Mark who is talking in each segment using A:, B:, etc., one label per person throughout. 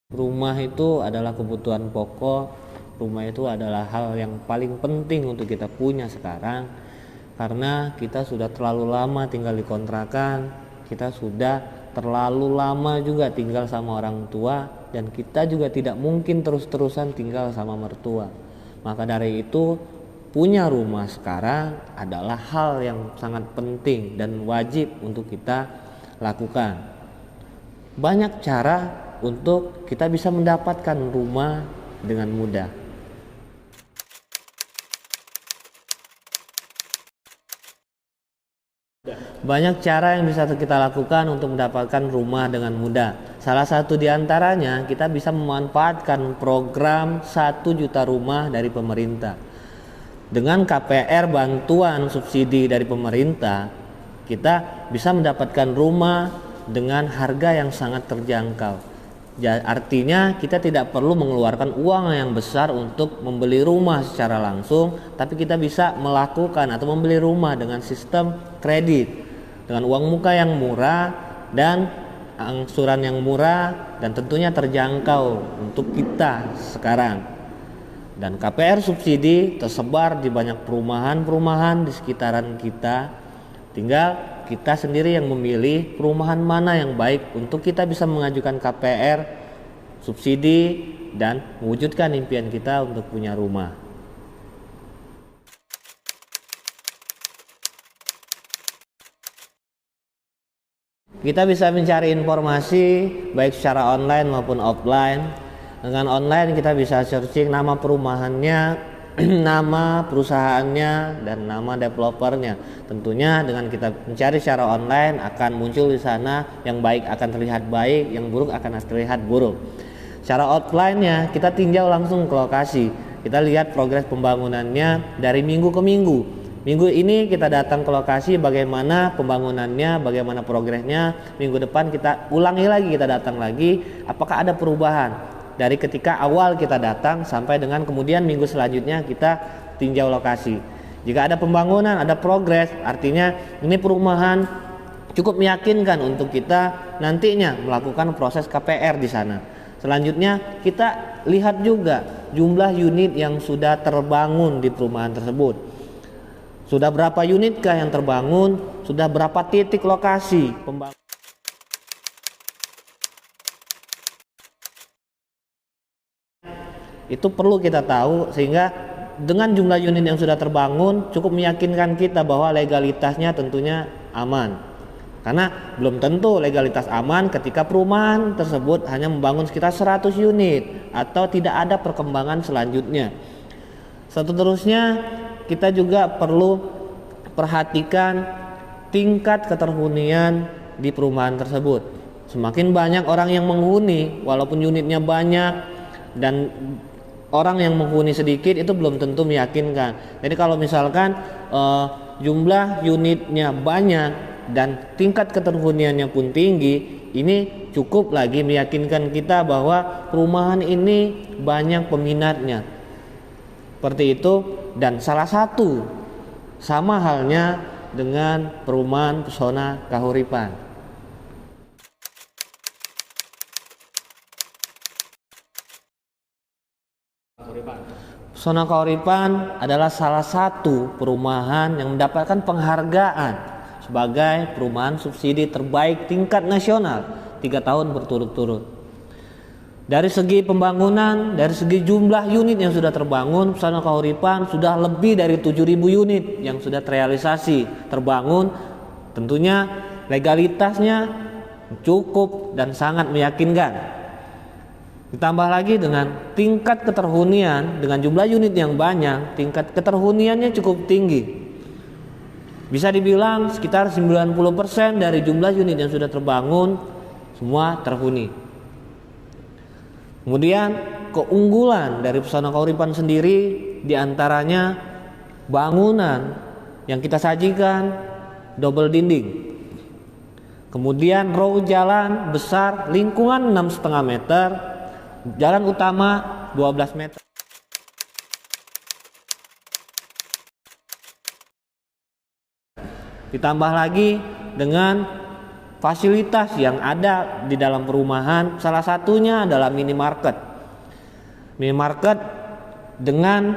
A: Rumah itu adalah kebutuhan pokok. Rumah itu adalah hal yang paling penting untuk kita punya sekarang, karena kita sudah terlalu lama tinggal di kontrakan, kita sudah terlalu lama juga tinggal sama orang tua, dan kita juga tidak mungkin terus-terusan tinggal sama mertua. Maka dari itu, punya rumah sekarang adalah hal yang sangat penting dan wajib untuk kita lakukan. Banyak cara untuk kita bisa mendapatkan rumah dengan mudah. Banyak cara yang bisa kita lakukan untuk mendapatkan rumah dengan mudah. Salah satu di antaranya, kita bisa memanfaatkan program 1 juta rumah dari pemerintah. Dengan KPR, bantuan subsidi dari pemerintah, kita bisa mendapatkan rumah dengan harga yang sangat terjangkau. Artinya kita tidak perlu mengeluarkan uang yang besar untuk membeli rumah secara langsung, tapi kita bisa melakukan atau membeli rumah dengan sistem kredit dengan uang muka yang murah dan angsuran yang murah, dan tentunya terjangkau untuk kita sekarang. Dan KPR subsidi tersebar di banyak perumahan-perumahan di sekitaran kita. Tinggal kita sendiri yang memilih perumahan mana yang baik untuk kita bisa mengajukan KPR subsidi dan mewujudkan impian kita untuk punya rumah. Kita bisa mencari informasi baik secara online maupun offline. Dengan online kita bisa searching nama perumahannya, nama perusahaannya, dan nama developernya. Tentunya dengan kita mencari secara online akan muncul di sana yang baik akan terlihat baik, yang buruk akan terlihat buruk. Secara offline-nya kita tinjau langsung ke lokasi. Kita lihat progres pembangunannya dari minggu ke minggu. Minggu ini kita datang ke lokasi, bagaimana pembangunannya, bagaimana progresnya. Minggu depan kita ulangi lagi, kita datang lagi, apakah ada perubahan dari ketika awal kita datang sampai dengan kemudian minggu selanjutnya kita tinjau lokasi. Jika ada pembangunan, ada progres, artinya ini perumahan cukup meyakinkan untuk kita nantinya melakukan proses KPR di sana. Selanjutnya kita lihat juga jumlah unit yang sudah terbangun di perumahan tersebut. Sudah berapa unitkah yang terbangun? Sudah berapa titik lokasi pembangunan? Itu perlu kita tahu, sehingga dengan jumlah unit yang sudah terbangun cukup meyakinkan kita bahwa legalitasnya tentunya aman. Karena belum tentu legalitas aman ketika perumahan tersebut hanya membangun sekitar 100 unit atau tidak ada perkembangan selanjutnya. Seterusnya kita juga perlu perhatikan tingkat keterhunian di perumahan tersebut. Semakin banyak orang yang menghuni, walaupun unitnya banyak, dan orang yang menghuni sedikit, itu belum tentu meyakinkan. Jadi kalau misalkan jumlah unitnya banyak dan tingkat keterhuniannya pun tinggi, ini cukup lagi meyakinkan kita bahwa perumahan ini banyak peminatnya. Seperti itu. Dan salah satu sama halnya dengan perumahan Pesona Kahuripan. Pesona Kahuripan adalah salah satu perumahan yang mendapatkan penghargaan sebagai perumahan subsidi terbaik tingkat nasional 3 tahun berturut-turut. Dari segi pembangunan, dari segi jumlah unit yang sudah terbangun, Pesona Kahuripan sudah lebih dari 7.000 unit yang sudah terrealisasi, terbangun. Tentunya legalitasnya cukup dan sangat meyakinkan. Ditambah lagi dengan tingkat keterhunian, dengan jumlah unit yang banyak, tingkat keterhuniannya cukup tinggi. Bisa dibilang sekitar 90% dari jumlah unit yang sudah terbangun semua terhuni. Kemudian keunggulan dari Pesona Kahuripan sendiri diantaranya bangunan yang kita sajikan double dinding. Kemudian row jalan besar lingkungan 6,5 meter, jalan utama 12 meter. Ditambah lagi dengan fasilitas yang ada di dalam perumahan, salah satunya adalah minimarket. Minimarket dengan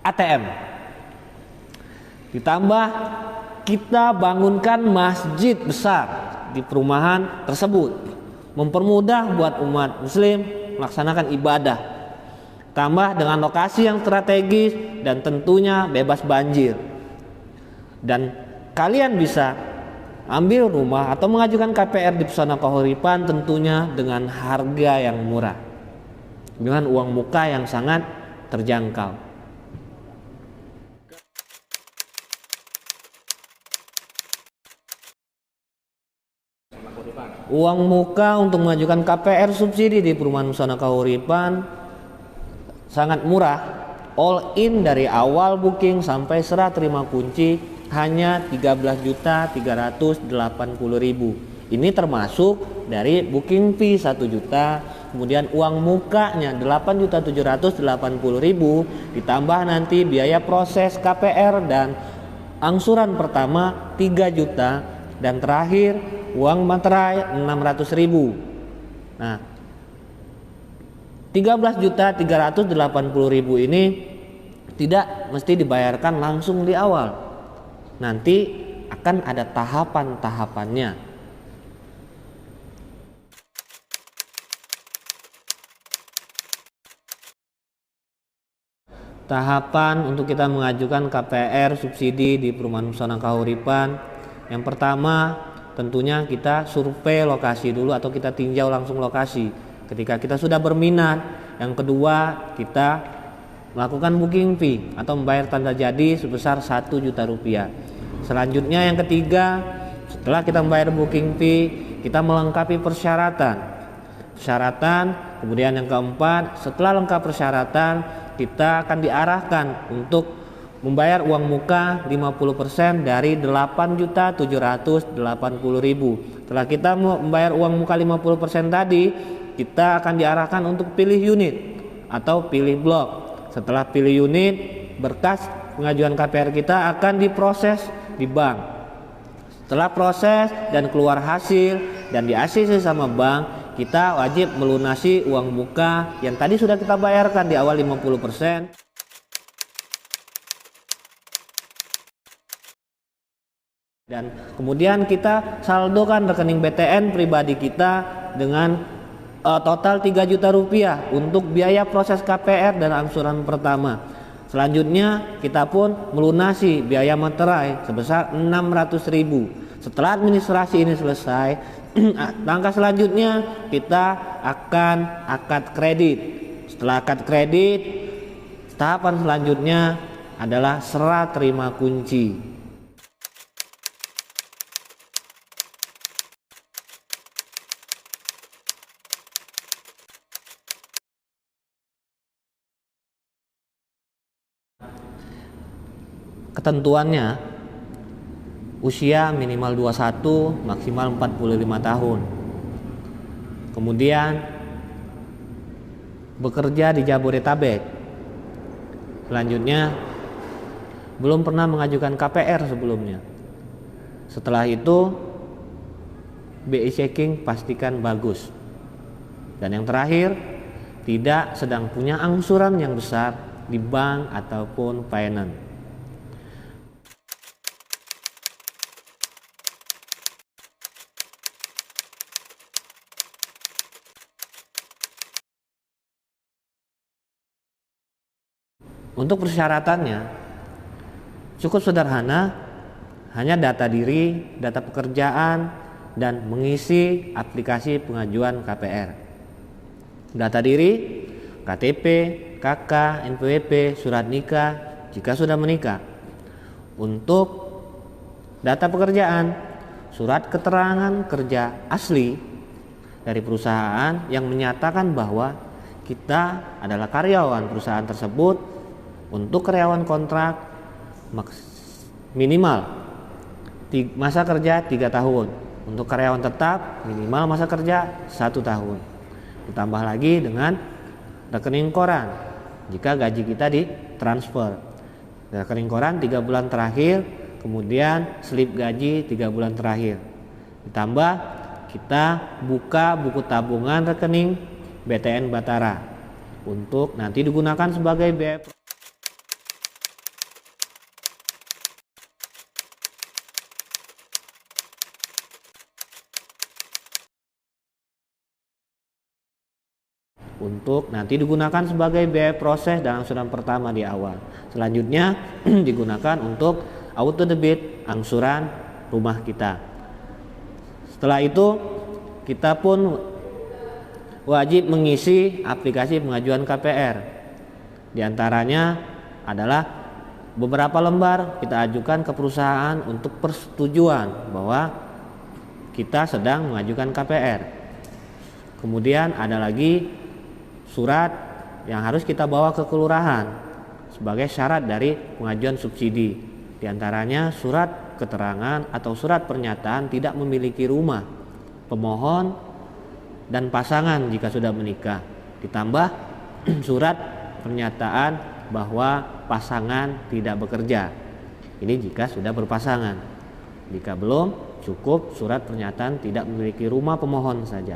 A: ATM. Ditambah kita bangunkan masjid besar di perumahan tersebut, mempermudah buat umat muslim melaksanakan ibadah. Tambah dengan lokasi yang strategis dan tentunya bebas banjir. Dan kalian bisa ambil rumah atau mengajukan KPR di Pesona Kahuripan tentunya dengan harga yang murah, dengan uang muka yang sangat terjangkau. Uang muka untuk mengajukan KPR subsidi di perumahan Pesona Kahuripan sangat murah. All in dari awal booking sampai serah terima kunci hanya 13.380.000. Ini termasuk dari booking fee 1 juta, kemudian uang mukanya 8.780.000, ditambah nanti biaya proses KPR dan angsuran pertama 3 juta, dan terakhir uang materai 600.000. Nah, 13.380.000 ini tidak mesti dibayarkan langsung di awal. Nanti akan ada tahapan-tahapannya. Tahapan untuk kita mengajukan KPR subsidi di perumahan Pesona Kahuripan, yang pertama tentunya kita survei lokasi dulu atau kita tinjau langsung lokasi ketika kita sudah berminat. Yang kedua, kita melakukan booking fee atau membayar tanda jadi sebesar 1 juta rupiah. Selanjutnya yang ketiga, setelah kita membayar booking fee, kita melengkapi persyaratan. Kemudian yang keempat, setelah lengkap persyaratan, kita akan diarahkan untuk membayar uang muka 50% dari 8.780.000. Setelah kita membayar uang muka 50% tadi, kita akan diarahkan untuk pilih unit atau pilih blok. Setelah pilih unit, berkas pengajuan KPR kita akan diproses di bank. Setelah proses dan keluar hasil dan di ACC sama bank, kita wajib melunasi uang muka yang tadi sudah kita bayarkan di awal 50%. Dan kemudian kita saldokan rekening BTN pribadi kita dengan total 3 juta rupiah untuk biaya proses KPR dan angsuran pertama. Selanjutnya kita pun melunasi biaya materai sebesar 600.000. Setelah administrasi ini selesai, langkah selanjutnya kita akan akad kredit. Setelah akad kredit, tahapan selanjutnya adalah serah terima kunci. Ketentuannya, usia minimal 21, maksimal 45 tahun. Kemudian bekerja di Jabodetabek. Selanjutnya belum pernah mengajukan KPR sebelumnya. Setelah itu BI checking pastikan bagus. Dan yang terakhir, tidak sedang punya angsuran yang besar di bank ataupun finance. Untuk persyaratannya cukup sederhana, hanya data diri, data pekerjaan, dan mengisi aplikasi pengajuan KPR. Data diri, KTP, KK, NPWP, surat nikah jika sudah menikah. Untuk data pekerjaan, surat keterangan kerja asli dari perusahaan yang menyatakan bahwa kita adalah karyawan perusahaan tersebut. Untuk karyawan kontrak minimal masa kerja 3 tahun. Untuk karyawan tetap minimal masa kerja 1 tahun. Ditambah lagi dengan rekening koran jika gaji kita ditransfer. Rekening koran 3 bulan terakhir, kemudian slip gaji 3 bulan terakhir. Ditambah kita buka buku tabungan rekening BTN Batara untuk nanti digunakan sebagai biaya proses dan angsuran pertama di awal. Selanjutnya digunakan untuk auto debit angsuran rumah kita. Setelah itu kita pun wajib mengisi aplikasi pengajuan KPR. Di antaranya adalah beberapa lembar kita ajukan ke perusahaan untuk persetujuan bahwa kita sedang mengajukan KPR. Kemudian ada lagi surat yang harus kita bawa ke kelurahan sebagai syarat dari pengajuan subsidi. Di antaranya surat keterangan atau surat pernyataan tidak memiliki rumah pemohon dan pasangan jika sudah menikah, ditambah surat pernyataan bahwa pasangan tidak bekerja. Ini jika sudah berpasangan. Jika belum, cukup surat pernyataan tidak memiliki rumah pemohon saja.